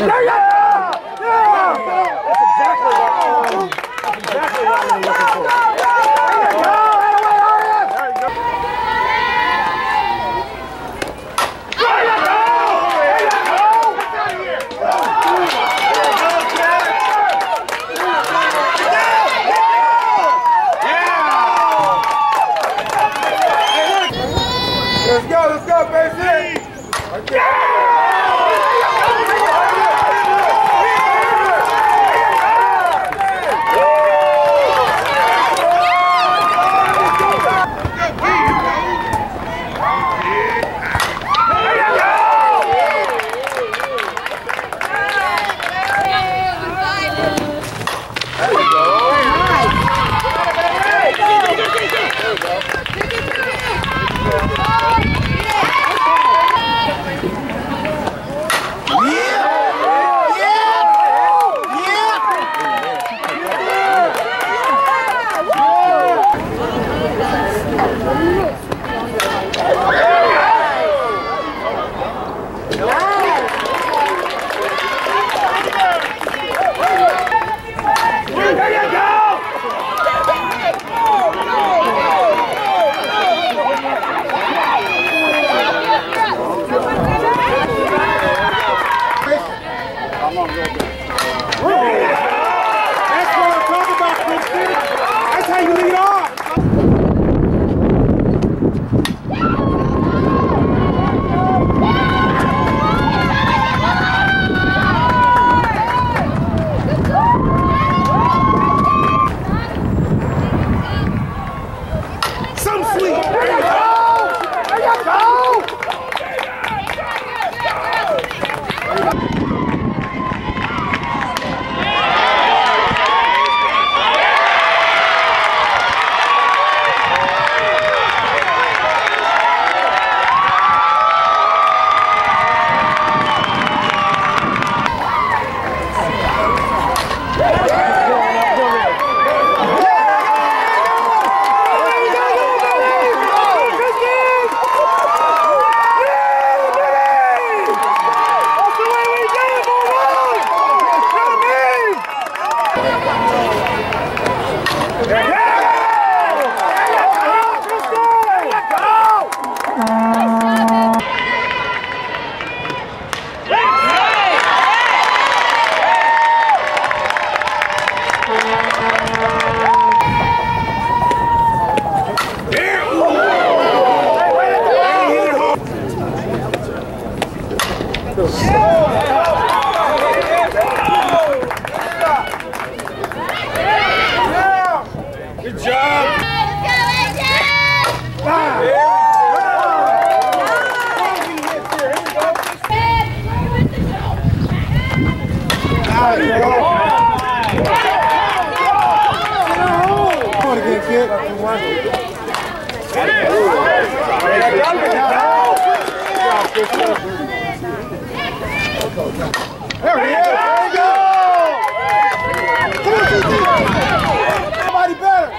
There you go! Yeah! That's exactly what I'm looking for. There you go! Away, Arias! There you go! There you go! There you go! Get out of here! Let's go, baby! That's what I'm talking about, Kristen. That's how you lead off. Some sweet. There you go. There you go. Good job! There he is! There we go! Somebody better!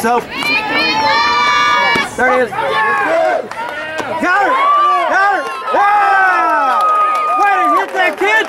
So. There it is. Got her! Got her! Yeah! Way to hit that kid!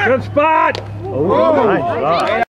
Good spot! Oh, nice shot.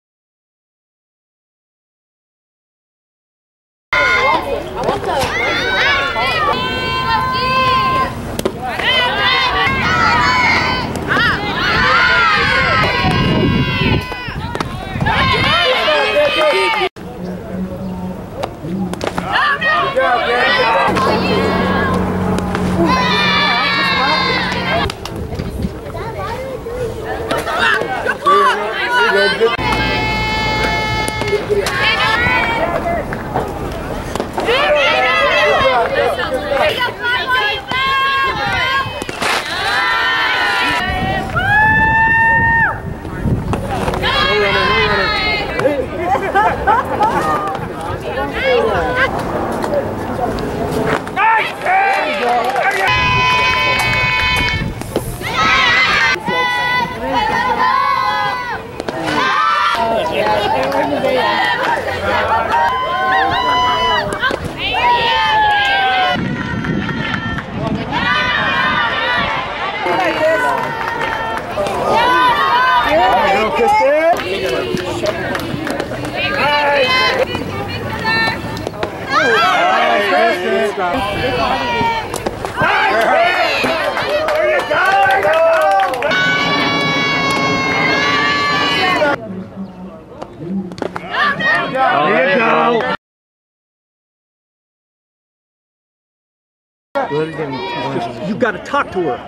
You got to talk to her.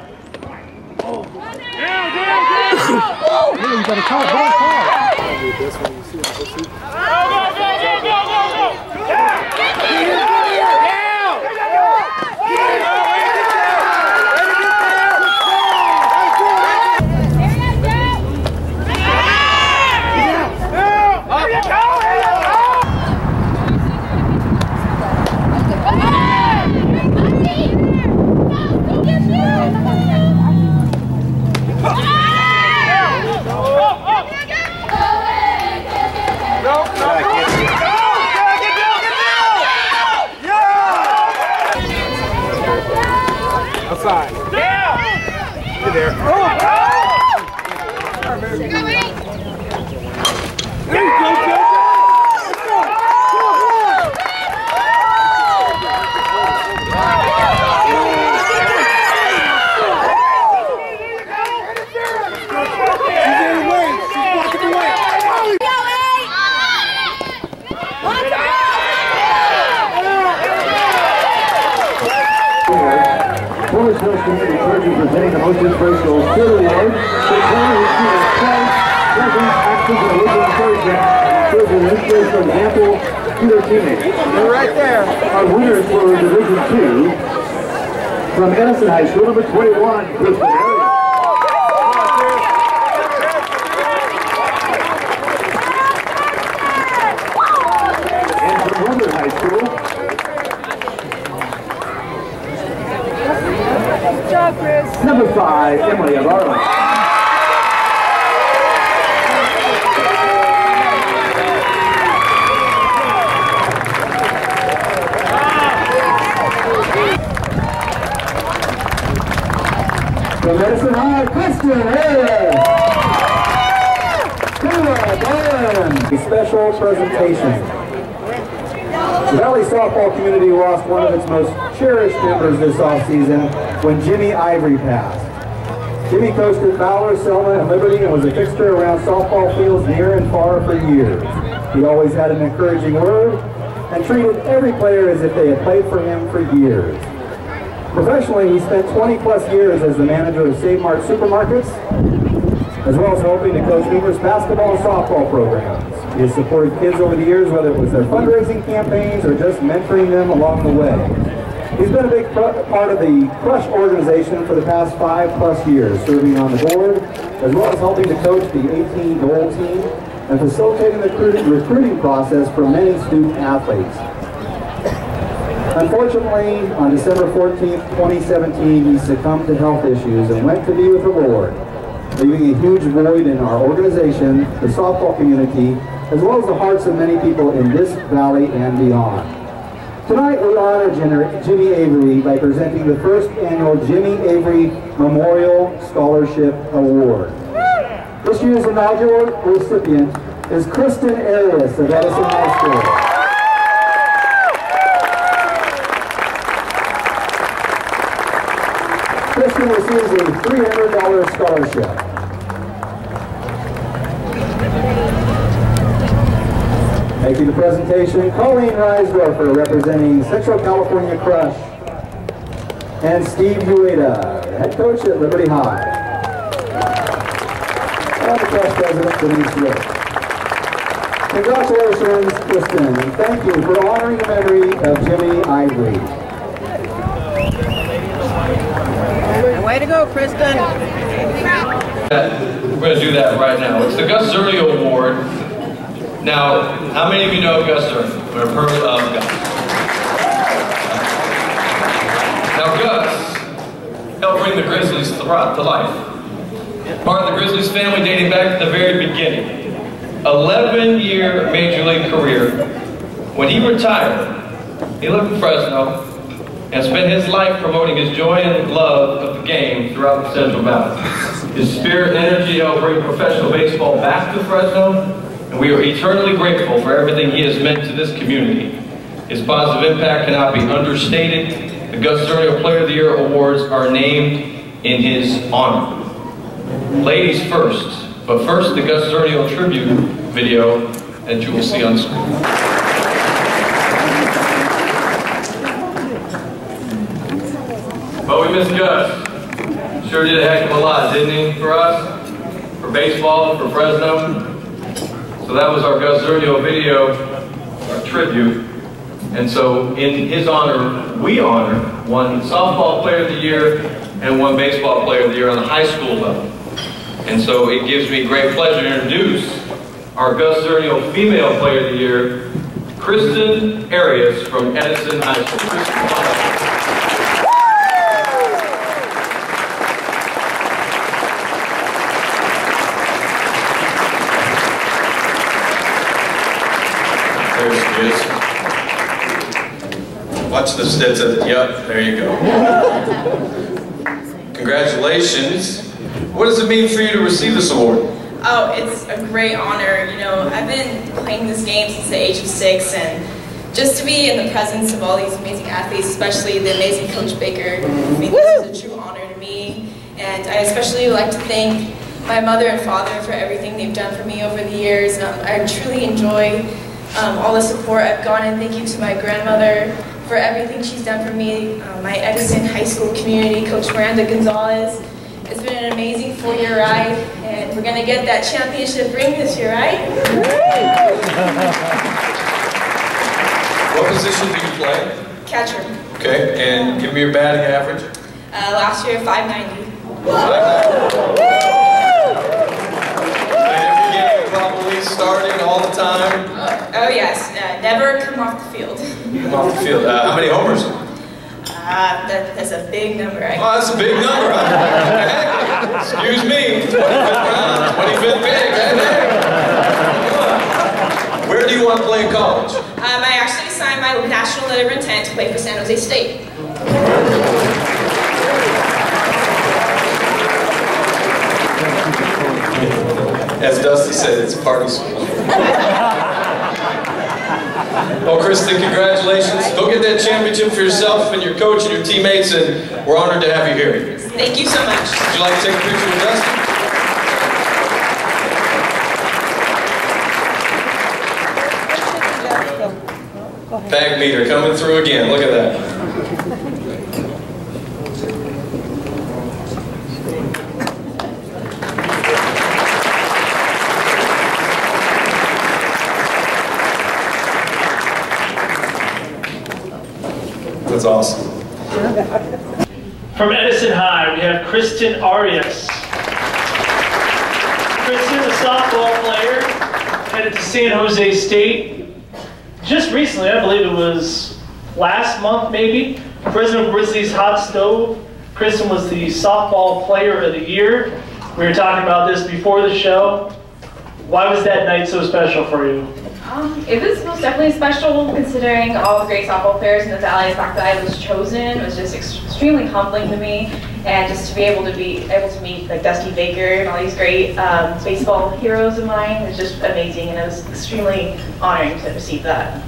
Oh. You got to talk. Go on, talk. Outside. Yeah. You're there. Oh! There you go, Joe. She's in the way. She's walking away. Award, the player who has twice present actions and original encouragement serves as an inspirational example to their teammates. They're right there. Our winners for Division II from Edison High School, number 21, Kristen Arias. Number 5, Emily of Arlen. From Edison High, Kristen Arias. A special presentation. The Valley softball community lost one of its most cherished members this offseason when Jimmy Ivory passed. Jimmy coached at Fowler, Selma, and Liberty and was a fixture around softball fields near and far for years. He always had an encouraging word and treated every player as if they had played for him for years. Professionally, he spent 20-plus years as the manager of Save Mart Supermarkets, as well as helping to coach numerous basketball and softball programs. He has supported kids over the years, whether it was their fundraising campaigns or just mentoring them along the way. He's been a big part of the Crush organization for the past 5+ years, serving on the board, as well as helping to coach the 18 goal team and facilitating the recruiting process for many student athletes. Unfortunately, on December 14th, 2017, he succumbed to health issues and went to be with the Lord, leaving a huge void in our organization, the softball community, as well as the hearts of many people in this valley and beyond. Tonight we honor Jimmy Avery by presenting the first annual Jimmy Avery Memorial Scholarship Award. This year's inaugural recipient is Kristen Arias of Edison High School. Kristen receives a $300 scholarship. Making the presentation, Colleen Reisdorfer, representing Central California Crush, and Steve Ueda, head coach at Liberty High. And the Crush president, Denise Rick. Congratulations, Kristen, and thank you for honoring the memory of Jimmy Ivory. Way to go, Kristen. We're going to do that right now. It's the Gus Zerlio Award. Now, how many of you know Gus Zerlio or have heard of Gus? Now, Gus helped bring the Grizzlies to life. Part of the Grizzlies family dating back to the very beginning. 11-year Major League career. When he retired, he lived in Fresno and spent his life promoting his joy and love of the game throughout the Central Valley. His spirit and energy helped bring professional baseball back to Fresno, and we are eternally grateful for everything he has meant to this community. His positive impact cannot be understated. The Gus Zerlio Player of the Year Awards are named in his honor. Ladies first, but first the Gus Zerlio tribute video that you will see on screen. But we miss Gus. Sure did a heck of a lot, didn't he, for us? For baseball, for Fresno. So that was our Gus Zerlio video, our tribute. And so in his honor, we honor one softball player of the year and one baseball player of the year on the high school level. And so it gives me great pleasure to introduce our Gus Zerlio female player of the year, Kristen Arias from Edison High School. There she is. Watch the Stetson. Yep, there you go. Congratulations. What does it mean for you to receive this award? Oh, it's a great honor. You know, I've been playing this game since the age of 6, and just to be in the presence of all these amazing athletes, especially the amazing Coach Baker, I mean, this is a true honor to me. And I especially like to thank my mother and father for everything they've done for me over the years. I truly enjoy all the support I've gotten. Thank you to my grandmother for everything she's done for me, my Edison High School community, Coach Miranda Gonzalez, It's been an amazing 4-year ride, and we're going to get that championship ring this year, right? What position do you play? Catcher. Okay, and give me your batting average. Last year, 590. Every game probably starting all the time. Oh yes, never come off the field. Come off the field. How many homers? That's a big number. Oh, that's a big number. Excuse me. 25th round, 25th pick. Where do you want to play in college? I actually signed my national letter of intent to play for San Jose State. As Dusty said, it's a party school. Well, Kristen, congratulations. Go get that championship for yourself and your coach and your teammates, and we're honored to have you here. Thank you so much. Would you like to take a picture with Dusty? Bag meter coming through again. Look at that. That's awesome. From Edison High, we have Kristen Arias. Kristen is a softball player, headed to San Jose State. Just recently, I believe it was last month maybe, President of Grizzlies Hot Stove. Kristen was the softball player of the year. We were talking about this before the show. Why was that night so special for you? It was most definitely special considering all the great softball players in the Valley. The fact that I was chosen was just extremely humbling to me, and just to be able to meet like Dusty Baker and all these great baseball heroes of mine was just amazing, and it was extremely honoring to receive that.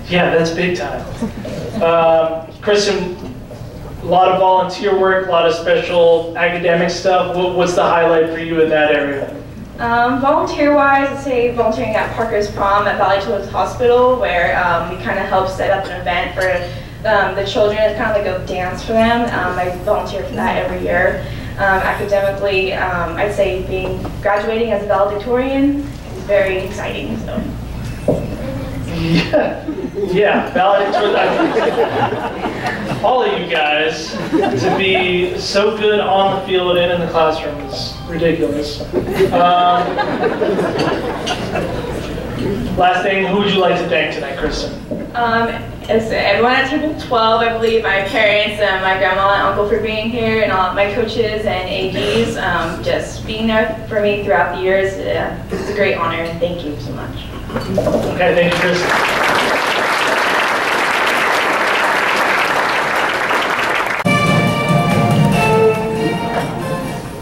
Yeah, that's big time. Kristen, a lot of volunteer work, a lot of special academic stuff. What's the highlight for you in that area? Volunteer-wise, I'd say volunteering at Parker's Prom at Valley Children's Hospital, where we kind of help set up an event for the children. It's kind of like a dance for them. I volunteer for that every year. Academically, I'd say graduating as a valedictorian is very exciting. So. Yeah, valedictorian. All of you guys, to be so good on the field and in the classroom is ridiculous. Last thing, who would you like to thank tonight, Kristen? It's everyone at table 12, I believe, my parents, my grandma and uncle for being here, and all of my coaches and ADs, just being there for me throughout the years. It's a great honor, and thank you so much. Okay, thank you, Kristen.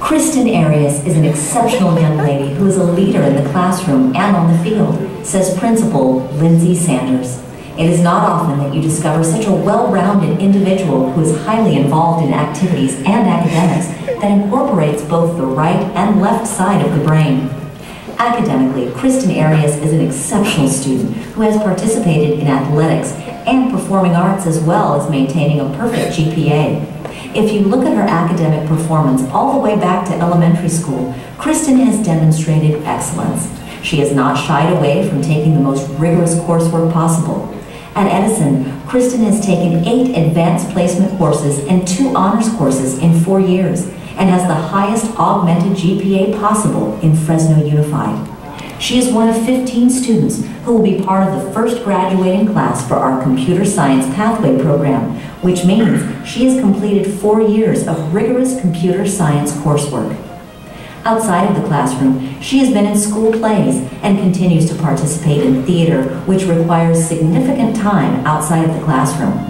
Kristen Arias is an exceptional young lady who is a leader in the classroom and on the field, says Principal Lindsay Sanders. It is not often that you discover such a well-rounded individual who is highly involved in activities and academics that incorporates both the right and left side of the brain. Academically, Kristen Arias is an exceptional student who has participated in athletics and performing arts as well as maintaining a perfect GPA. If you look at her academic performance all the way back to elementary school, Kristen has demonstrated excellence. She has not shied away from taking the most rigorous coursework possible. At Edison, Kristen has taken 8 advanced placement courses and 2 honors courses in 4 years, and has the highest augmented GPA possible in Fresno Unified. She is one of 15 students who will be part of the first graduating class for our Computer Science Pathway program, which means she has completed 4 years of rigorous computer science coursework. Outside of the classroom, she has been in school plays and continues to participate in theater, which requires significant time outside of the classroom.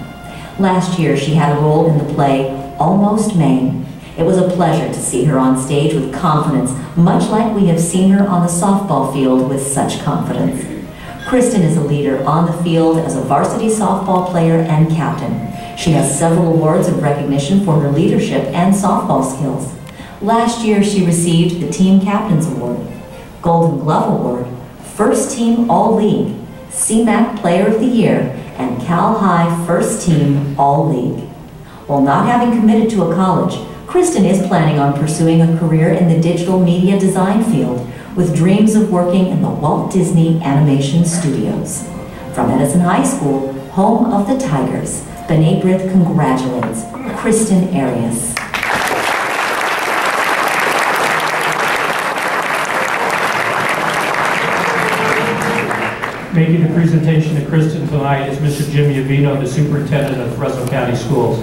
Last year, she had a role in the play Almost Maine. It was a pleasure to see her on stage with confidence, much like we have seen her on the softball field with such confidence. Kristen is a leader on the field as a varsity softball player and captain. She has several awards of recognition for her leadership and softball skills. Last year, she received the Team Captain's Award, Golden Glove Award, First Team All-League, CMAC Player of the Year, and Cal High First Team All-League. While not having committed to a college, Kristen is planning on pursuing a career in the digital media design field, with dreams of working in the Walt Disney Animation Studios. From Edison High School, home of the Tigers, B'nai B'rith congratulates Kristen Arias. Making the presentation to Kristen tonight is Mr. Jim Yavino, the Superintendent of Fresno County Schools.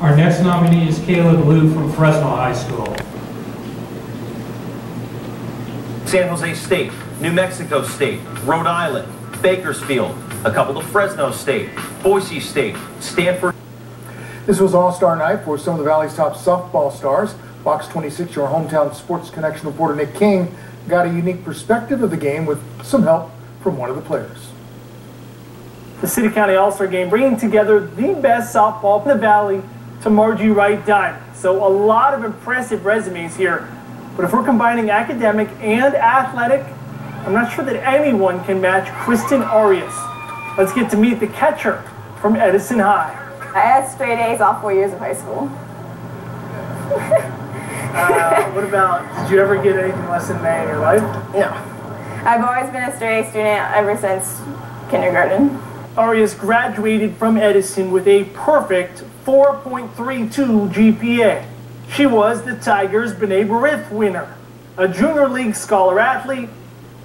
Our next nominee is Caleb Liu from Fresno High School. San Jose State, New Mexico State, Rhode Island, Bakersfield, a couple of Fresno State, Boise State, Stanford. This was All-Star Night for some of the Valley's top softball stars. Box 26, your hometown Sports Connection reporter Nick King got a unique perspective of the game with some help from one of the players. The City County All-Star Game bringing together the best softball in the Valley to Margie Wright Diamond. So a lot of impressive resumes here. But if we're combining academic and athletic, I'm not sure that anyone can match Kristen Arias. Let's get to meet the catcher from Edison High. I had straight A's all 4 years of high school. What about, did you ever get anything less than an A in your life? No. I've always been a straight A student ever since kindergarten. Arias graduated from Edison with a perfect 4.32 GPA. She was the Tigers' B'nai B'rith winner, a Junior League Scholar Athlete,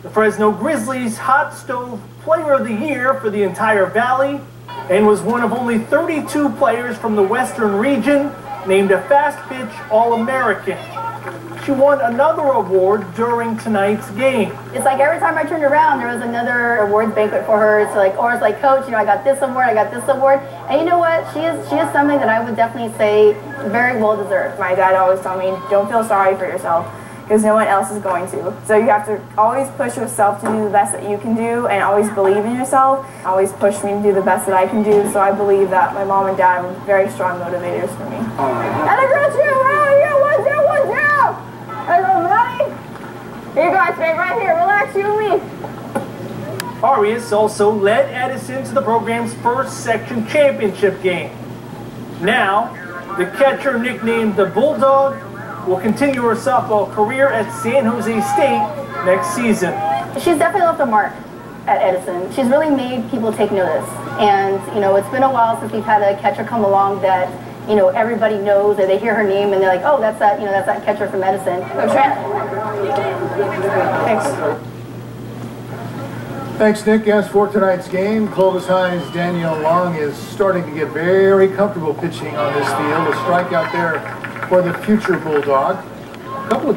the Fresno Grizzlies Hot Stove Player of the Year for the entire Valley, and was one of only 32 players from the Western region named a Fast Pitch All-American. She won another award during tonight's game. It's like every time I turned around, there was another awards banquet for her. It's like, or it's like, Coach, you know, I got this award, I got this award. And you know what? She is something that I would definitely say very well deserved. My dad always told me, don't feel sorry for yourself, because no one else is going to. So you have to always push yourself to do the best that you can do, and always believe in yourself. Always push me to do the best that I can do. So I believe that my mom and dad were very strong motivators for me. And I got you, oh, yeah, 1, 2, 1, 2. Everybody, here you go, stay right here, relax, you and me. Arias also led Edison to the program's first section championship game. Now, the catcher nicknamed the Bulldog will continue her softball career at San Jose State next season. She's definitely left a mark at Edison. She's really made people take notice. And, you know, it's been a while since we've had a catcher come along that, you know, everybody knows, or they hear her name and they're like, oh, that's that, you know, that's that catcher from Edison. Go Trent. Thanks. Thanks, Nick. As for tonight's game, Clovis High's Danielle Long is starting to get very comfortable pitching on this field. A strikeout there for the future Bulldog. A couple of